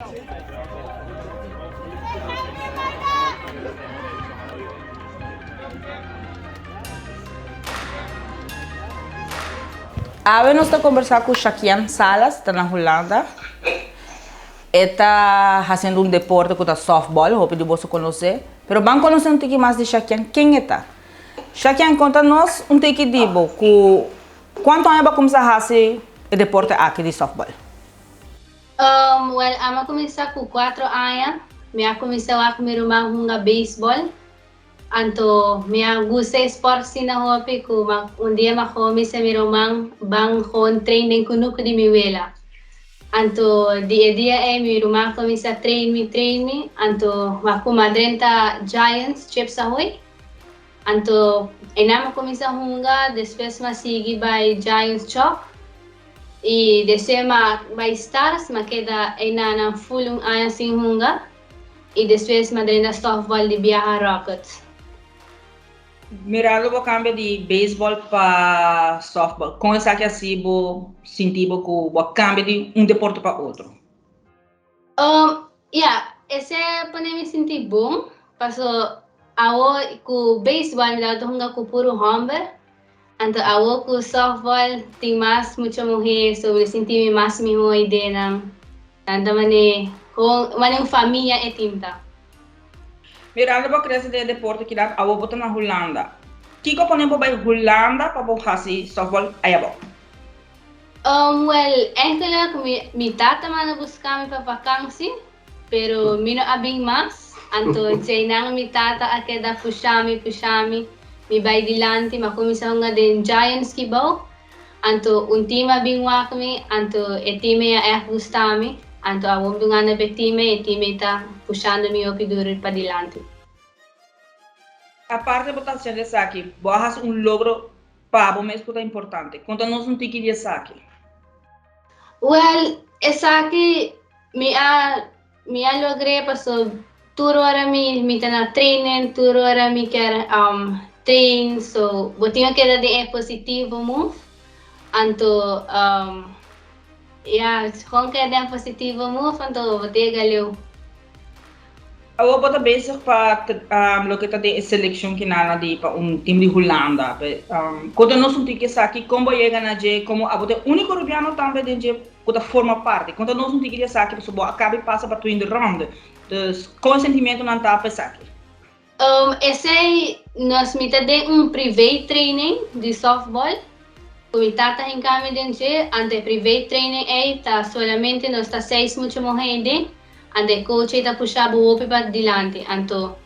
Agora nós estamos conversando com Shakian Salas, está na Holanda. Está fazendo um deporte que é softball, eu pedi você conhecer. Mas vamos conhecer um pouco mais de Shakian. Quem é está? Shakian, conta-nos um pouco de quanto tempo começar a fazer o deporte aqui de softball? Eu comecei com 4 anos. Eu comecei a comer uma beisebol. Então, eu gostei de esporte na hobby. Um dia eu comecei a meu irmão bang training com o de minha vela. Então, dia meu irmão comecei a treinar. Então, eu comecei a Giants, Chips Ahoy. Então, eu comecei a jogar, depois eu segui para Giants Chalk. E depois vai Stars, mas queda na full ano sem jogar. E depois eu treino softball de Biarra Rockets. Mirando o cambio de beisebol para softball, como é que assim você sentiu que o cambio de um deporte para outro? Esse para me sentir bom, porque com o beisebol me dá jogar com puro homem. Então, com o softball tem mais muita mulher, sobre sentir mais minha ideia. Então, uma família é tinta. Mirando o crescimento de deporte que dá a botar na Holanda. O que você pode para a Holanda para fazer softball aí abaixo? Eigenlijk mi tata mana buscar para vakantie, pero mi no abing mas. Então, nang mi tata akeda pushami, mi bay dilante, makumisa nga den Giants kibaw. Anto, time abing wakmi, anto, time ya gustami. Anto, awom dungan na time ta pushando mi opiduri pa dilante. A parte de votação de saque, você logro para o mês que é importante. Conta-nos um pouquinho de saque. Well, saque me logrei passo tudo era mi tá na training, tudo era mi quer train, so botinho que é positivo move. Anto com que é positivo move, anto botinho galeu. Eu vou bem para o que está de seleção que nada de para time de Holanda. Quando nós não temos aqui como chega na G, como a botar único rubiano também de G, que forma parte. Quando nós não temos aqui, pessoal acaba e passa para tu in the round. Então, consentimento não está para aqui. Esse nós me de private training de softball. Como tata em caminho de G, ante private training tá solamente nós está 6 muito morrer. Ante coach está puxando o opi para dilante. Então,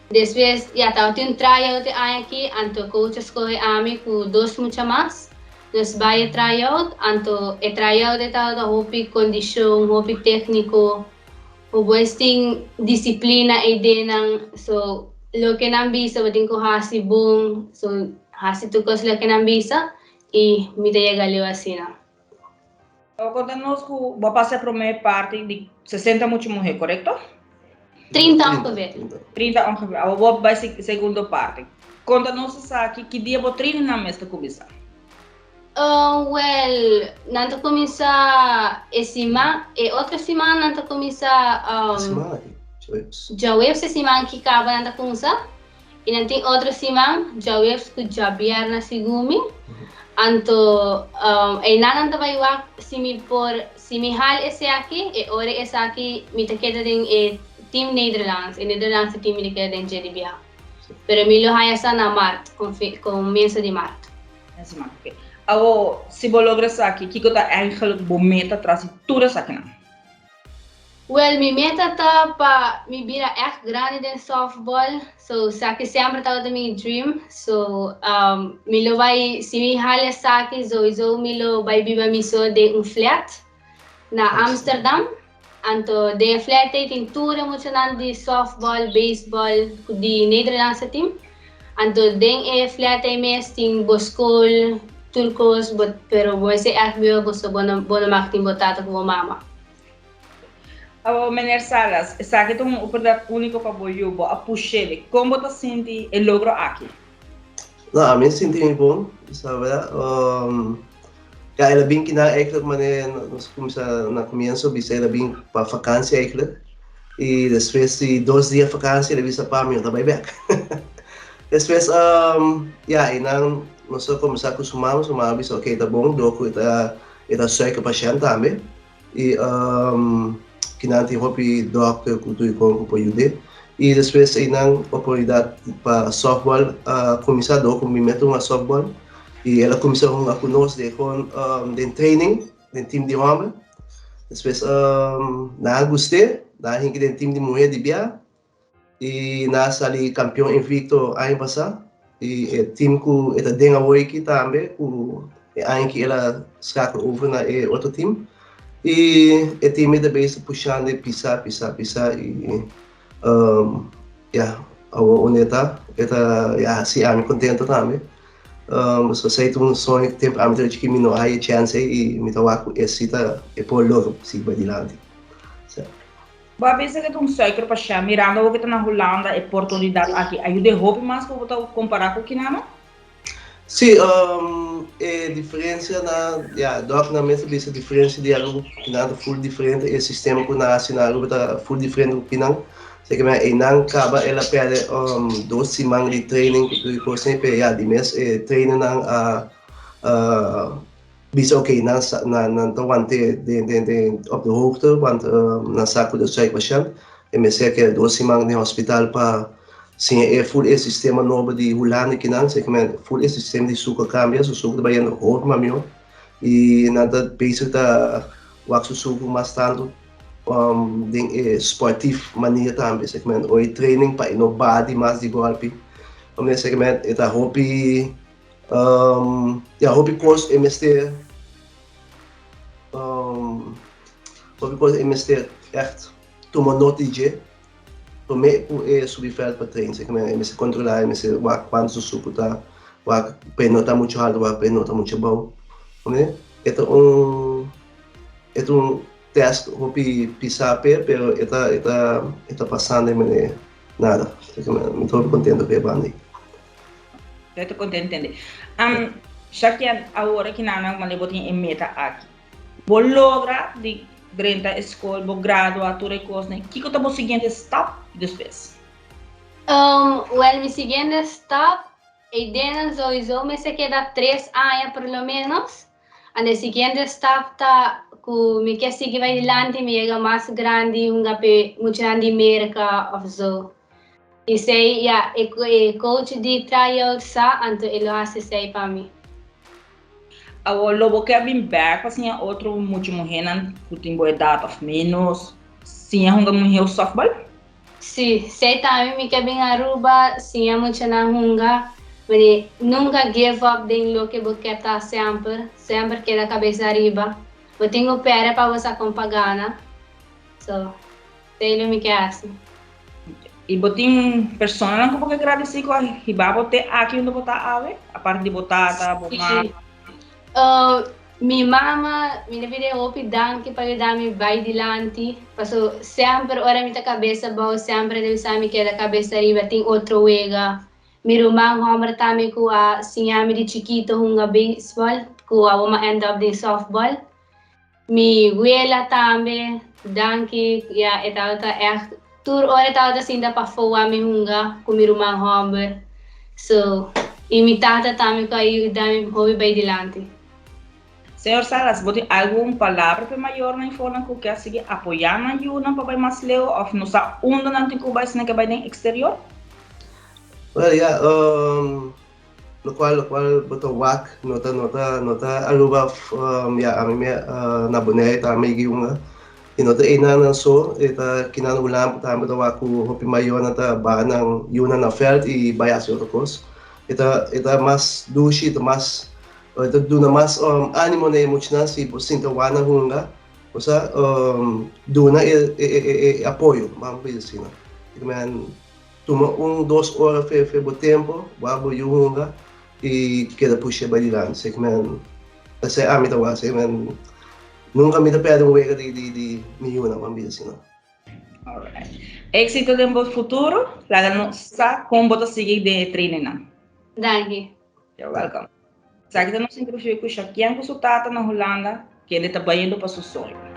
depois, tem um tryout aqui, então coach escolhe a mim com 2 muito mais. Nós vai tryout, então o tryout está da opi condição, opi técnico, o boys tem disciplina e denang, so lo que não bisa, bating ko hasi bom, so hasi tukos lo que não bisa, e me dá galeu assim. Conta-nos que vai passar para a primeira parte de 60 muito morrer, correto? 30 ongeveer. 30 ongeveer. Eu vou para a segunda parte. Conta-nos aqui que dia você treina na mesa começar? Nanto começar outra semana nanto começar já essa semana que acaba nanto começar e nanto outra semana já que já biar na segumi. Anto, nanto vai lá se me hal esse aqui e ora esse aqui me te queda em team Netherlands team me queda em GDBA. Pero me lo haya na Marte, começo de Marte. Okay. Se você logra aqui, o que está eigenlijk a meta atrás de tudo isso aqui? Well, minha meta tá para me virar echt grande de softball. So, saki sempre tá o meu dream. So, me lo vai, se me hale saki, so me lo vai viver me so de flat na Amsterdam. Anto, de flat tem tudo muito de softball, baseball, de Nederlandse team. Anto, den flat tem boskol, turcos, pero você echt viu gosto bono marketing botata com mama. Meneer Salas, sabe que um oportunidade única para você, a puxar, como você sente o logro aqui? Não, a mim senti bom, sabe? Ja, ela bem que na eigenlijk mané nós começa na começo bisa ela bem para vacância eigenlijk. E depois de 2 dias vacância ela bisa para mim também back. Depois ja, e não nós começar a acostumar, bisa okay, tá bom, doko ita suiker patiënt também. E kinanti hopi dokter kutu ko po yude. E depois aí não oportunidade para softball, começar com me meto uma softball. E ela começou a conosco com den training, den time de homem. Depois na gostei, na gente den time de mulher de Bia. E na sali campeão invicto ano passado. E o time que está dentro da Oiki também, o ano que ela escapa over na outro time. E o time também se puxando e pisar. E ja, a oneta, eta ja, si ami contento também. So sei tu um sonho tempo a mim que me não há chance e me tawa com esse tá e por logo se vai dilante. Boa vez que tu suiker para mirando o que está na Holanda e oportunidade aqui, ajuda hope mais que eu comparar com o que não? Sim, a diferença na, ja, doc na mesa bisa diferença de algo que nada full diferente, o sistema que na nacional está full diferente do que não. Sei que mas não acaba ela perde 2 semanas de training que tu sempre ja, de mês treino na bisa okay na tawante de op de hoogte want na saco de suiker patiënt e me sei que 2 semanas no hospital para sim é full esse sistema novo de Holanda que não sei como é full esse sistema de suco cambia o suco vai indo outro mamio e nada penso tá o axo suco mais tanto de sportivo maneira também sei como é o training para no body mais de golpe como sei como é tá hobby ja hobby course MST hobby course MST echt tomar nota de para mim é subir para treinar, sei que me se controlar, me se quando se suportar, o pé está muito alto, o pé está muito bom, né? É teste hopi pisar pé, pero está passando me nada, sei que me estou contente com a banda. Eu estou contente entender. Já que agora que não me lembro em meta aqui, vou lograr de durante a escola, vou graduar, tudo e coisa, né? Que eu estou seguindo step depois? Well, mi siguiente step, e dentro sowieso me se queda 3 anos pelo menos. E o seguinte step tá que me quer seguir vai adiante, me chega mais grande, muito grande América ou so. E sei, ja, coach de tryout sa, então ele hace sei para mim. Agora, logo que eu vim back, assim, outro muito morrendo, que tem boa idade of menos, sim, é um mulher softball? Sim, sei também me quer bem Aruba, sim, é muito na hunga, mas nunca give up de lo que você quer estar sempre que da cabeça arriba. Eu tenho pera para você acompanhar, so, sei me quer assim. E botin persona não como agradecer com a riba botar aqui onde botar a parte de botar bomar. Minha mama, minha vida é opidão que para dar me vai dilante, passo sempre ora minha cabeça boa, sempre deve saber que da cabeça arriba tem outro wega. Meu irmão homem também com a sinhame de chiquito hunga baseball, com a uma end up de softball. Mi abuela também, danke, ja, eta echt tur ora eta sinda para foa me hunga com meu irmão homem. So, e minha tata também com aí dá me hobby vai dilante. Senhor Salas, você tem alguma palavra para maior na informa que quer seguir apoiar na ajuda para mais leu ou não está onde não tem que vai ser que vai no exterior? Well, yeah, lo cual boto wak nota aluba ya ami na bonay ta may giunga inota ina na so eta kinanulam ta boto waku hopi mayo na ta ba ng yuna na felt i bayas yo kos eta mas dushi ito mas ito duna mas animo na emotional si sinta wana hunga osa duna apoio vamos dizer assim toma 2 horas fe bo tempo wabo yunga e queda puxa balilan sei que man kasi ami tawa sei man nunca me perde wega de miuna mambia sino. Alright. Éxito no futuro, laga no sa como bota seguir de treinar. Danke. You're welcome. Sabe que não significa que o Shaquian com o Tata na Holanda, que ele está indo para seu sonho.